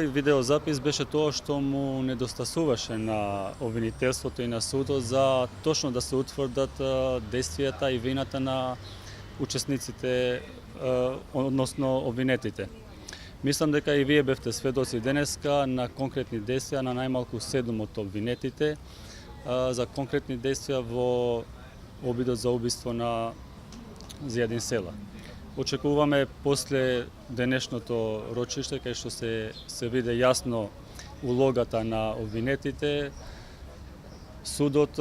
овој видеозапис беше тоа што му недостасуваше на обвинителството и на судот за точно да се утврдат действијата и вината на учесниците, односно обвинетите. Мислам дека и вие бевте сведоци денеска на конкретни действија на најмалку 7 од обвинетите за конкретни действија во обидот за убиство на Зијадин Села. Очекуваме после денешното рочиште, кај што се виде јасно улогата на обвинетите, судот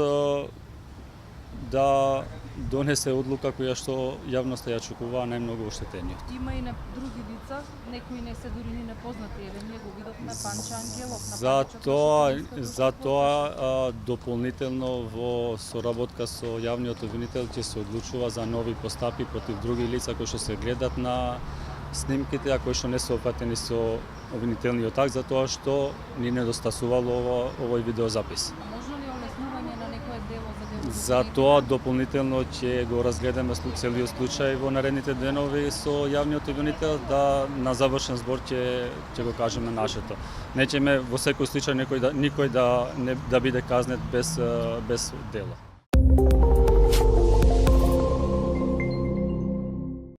да донесе одлука која што јавноста ја очекува најмногу оштетениот. Има и на други лица, некои не се дури ни непознати, еве ние го видовме на Панча Ангелов, на Затоа дополнително во соработка со јавниот обвинител ќе се одлучува за нови постапки против други лица кои што се гледат на снимките, а кои што не се опфатени со обвинителниот акт, затоа што ни недостасувало овој видеозапис. Можно ли олеснување на некое дело за дело? За тоа дополнително ќе го разгледаме целиот случај во наредните денови со јавниот обвинител, да на завршен збор ќе го кажеме нашето. Неќеме во секој случај никој да биде казнет без дело.